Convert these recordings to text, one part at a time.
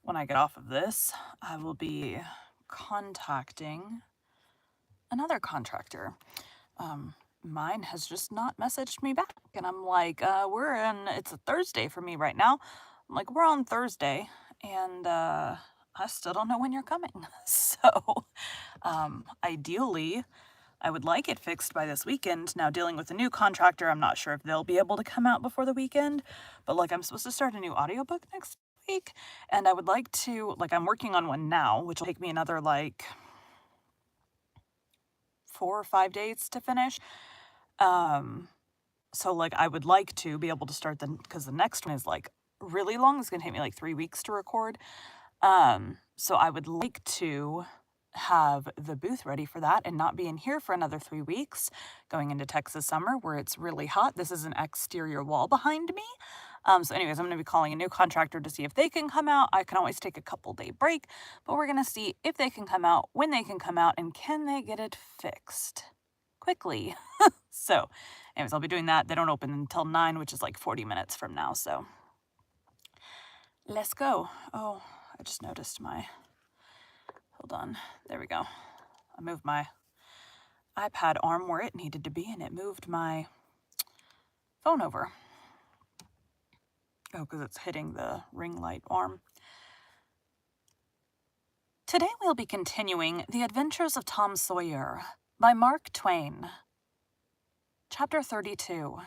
When I get off of this, I will be contacting another contractor. Mine has just not messaged me back. And I'm like, it's a Thursday for me right now. I'm like, we're on Thursday, and I still don't know when you're coming. So, ideally, I would like it fixed by this weekend. Now, dealing with a new contractor, I'm not sure if they'll be able to come out before the weekend, but I'm supposed to start a new audiobook next week, and I would like to, I'm working on one now, which will take me another 4 or 5 days to finish. So I would like to be able to start because the next one is really long. It's gonna take me 3 weeks to record. So I would like to have the booth ready for that and not be in here for another 3 weeks going into Texas summer where it's really hot. This is an exterior wall behind me. So anyways, I'm going to be calling a new contractor to see if they can come out. I can always take a couple-day break, but we're going to see if they can come out, when they can come out, and can they get it fixed quickly. So anyways, I'll be doing that. They don't open until 9, which is 40 minutes from now. So let's go. Oh, I just noticed hold on. There we go. I moved my iPad arm where it needed to be, and it moved my phone over. Oh, because it's hitting the ring light arm. Today we'll be continuing The Adventures of Tom Sawyer by Mark Twain. Chapter 32.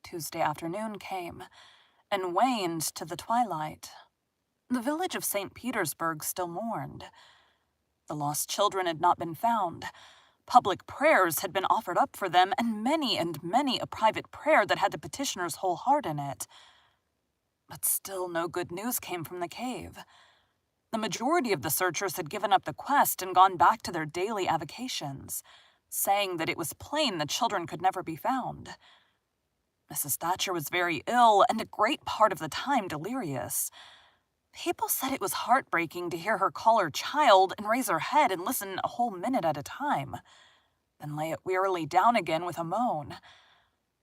Tuesday afternoon came and waned to the twilight. The village of St. Petersburg still mourned. The lost children had not been found. Public prayers had been offered up for them, and many a private prayer that had the petitioner's whole heart in it. But still no good news came from the cave. The majority of the searchers had given up the quest and gone back to their daily avocations, saying that it was plain the children could never be found. Mrs. Thatcher was very ill and a great part of the time delirious. People said it was heartbreaking to hear her call her child and raise her head and listen a whole minute at a time, then lay it wearily down again with a moan.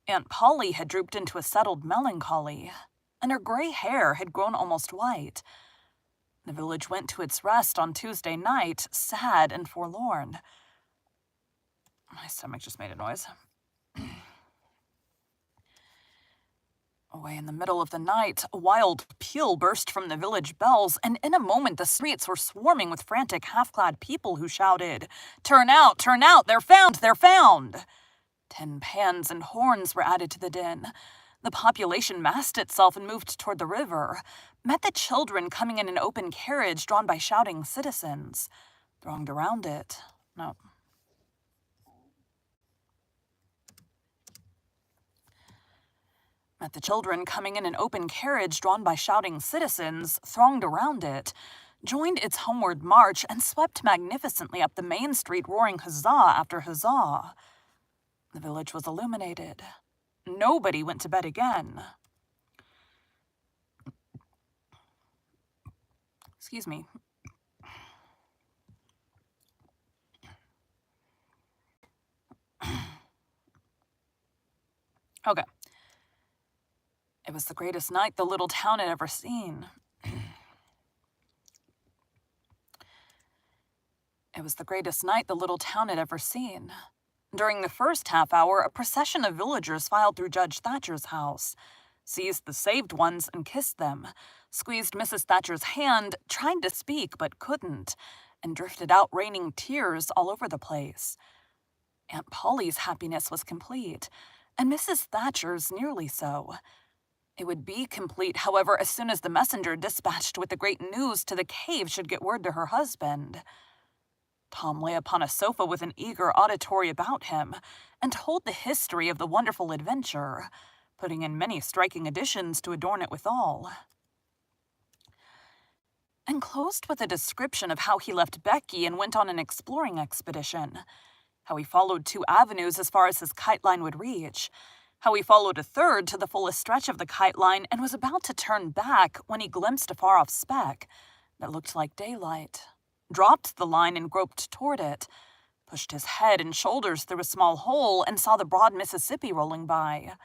Aunt Polly had drooped into a settled melancholy, and her gray hair had grown almost white. The village went to its rest on Tuesday night, sad and forlorn. My stomach just made a noise. Away in the middle of the night, a wild peal burst from the village bells, and in a moment the streets were swarming with frantic, half-clad people who shouted, turn out, they're found, they're found!" Tin pans and horns were added to the din. The population massed itself and moved toward the river, met the children coming in an open carriage drawn by shouting citizens, thronged around it. Met the children coming in an open carriage drawn by shouting citizens, thronged around it, joined its homeward march, and swept magnificently up the main street, roaring huzzah after huzzah. The village was illuminated. Nobody went to bed again. Excuse me. Okay. It was the greatest night the little town had ever seen. It was the greatest night the little town had ever seen. During the first half hour, a procession of villagers filed through Judge Thatcher's house, seized the saved ones and kissed them, squeezed Mrs. Thatcher's hand, tried to speak but couldn't, and drifted out raining tears all over the place. Aunt Polly's happiness was complete, and Mrs. Thatcher's nearly so. It would be complete, however, as soon as the messenger dispatched with the great news to the cave should get word to her husband. Tom lay upon a sofa with an eager auditory about him, and told the history of the wonderful adventure, putting in many striking additions to adorn it withal. And closed with a description of how he left Becky and went on an exploring expedition, how he followed 2 avenues as far as his kite line would reach, how he followed a third to the fullest stretch of the kite line and was about to turn back when he glimpsed a far-off speck that looked like daylight, dropped the line and groped toward it, pushed his head and shoulders through a small hole and saw the broad Mississippi rolling by.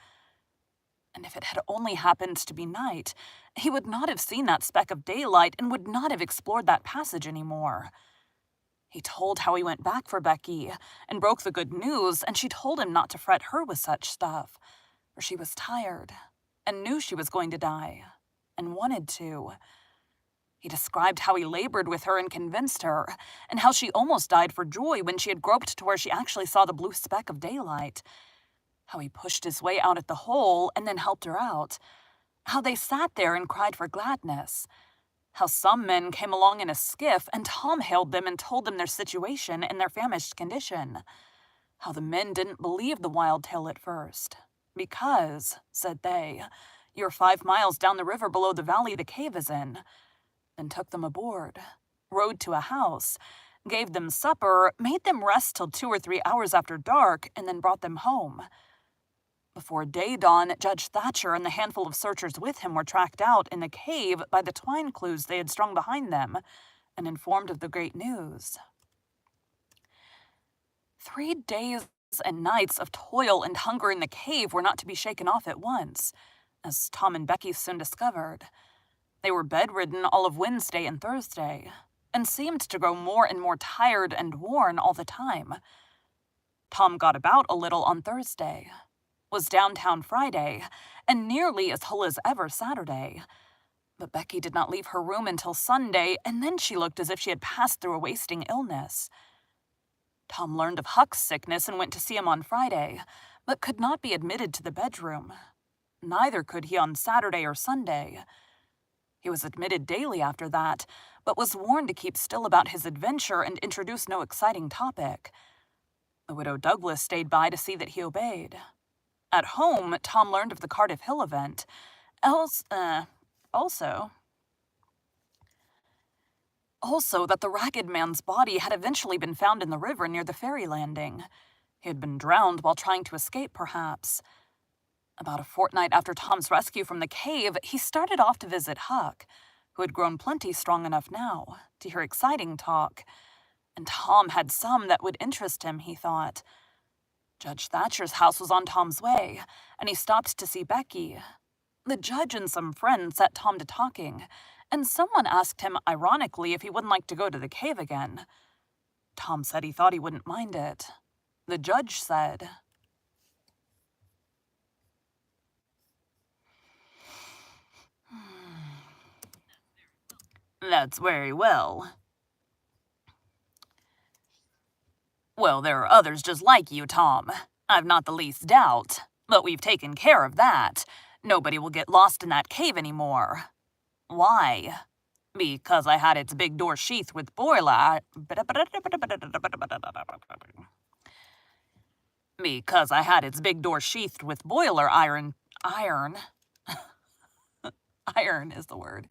And if it had only happened to be night, he would not have seen that speck of daylight and would not have explored that passage anymore. He told how he went back for Becky and broke the good news, and she told him not to fret her with such stuff, for she was tired and knew she was going to die and wanted to. He described how he labored with her and convinced her, and how she almost died for joy when she had groped to where she actually saw the blue speck of daylight. How he pushed his way out at the hole and then helped her out. How they sat there and cried for gladness. How some men came along in a skiff and Tom hailed them and told them their situation and their famished condition. How the men didn't believe the wild tale at first. Because, said they, you're 5 miles down the river below the valley the cave is in. Then took them aboard, rode to a house, gave them supper, made them rest till 2 or 3 hours after dark, and then brought them home. Before day dawn, Judge Thatcher and the handful of searchers with him were tracked out in a cave by the twine clues they had strung behind them, and informed of the great news. 3 days and nights of toil and hunger in the cave were not to be shaken off at once, as Tom and Becky soon discovered. They were bedridden all of Wednesday and Thursday, and seemed to grow more and more tired and worn all the time. Tom got about a little on Thursday, was downtown Friday, and nearly as whole as ever Saturday. But Becky did not leave her room until Sunday, and then she looked as if she had passed through a wasting illness. Tom learned of Huck's sickness and went to see him on Friday, but could not be admitted to the bedroom. Neither could he on Saturday or Sunday. He was admitted daily after that, but was warned to keep still about his adventure and introduce no exciting topic. The widow Douglas stayed by to see that he obeyed. At home, Tom learned of the Cardiff Hill event. Also that the ragged man's body had eventually been found in the river near the ferry landing. He had been drowned while trying to escape, perhaps. About a fortnight after Tom's rescue from the cave, he started off to visit Huck, who had grown plenty strong enough now to hear exciting talk. And Tom had some that would interest him, he thought. Judge Thatcher's house was on Tom's way, and he stopped to see Becky. The judge and some friends set Tom to talking, and someone asked him ironically if he wouldn't like to go to the cave again. Tom said he thought he wouldn't mind it. The judge said, "That's very well. Well, there are others just like you, Tom. I've not the least doubt. But we've taken care of that. Nobody will get lost in that cave anymore. Why? Because I had its big door sheathed with boiler... Because I had its big door sheathed with boiler iron... Iron is the word.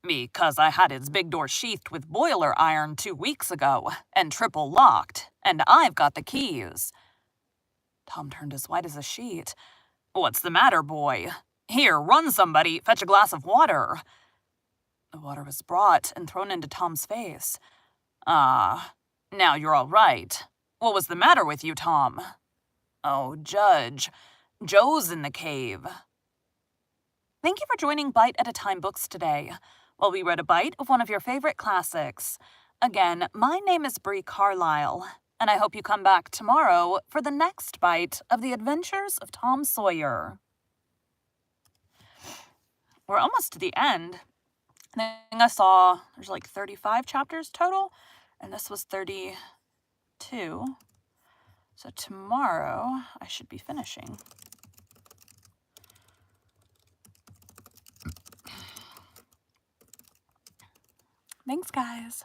Because I had its big door sheathed with boiler iron 2 weeks ago, and triple locked, and I've got the keys." Tom turned as white as a sheet. "What's the matter, boy? Here, run somebody, fetch a glass of water." The water was brought and thrown into Tom's face. "Ah, now you're all right. What was the matter with you, Tom?" "Oh, Judge, Joe's in the cave." Thank you for joining Bite at a Time Books today, while we read a bite of one of your favorite classics. Again, my name is Bree Carlile, and I hope you come back tomorrow for the next bite of the Adventures of Tom Sawyer. We're almost to the end. I think I saw there's like 35 chapters total, and this was 32. So tomorrow I should be finishing. Thanks, guys.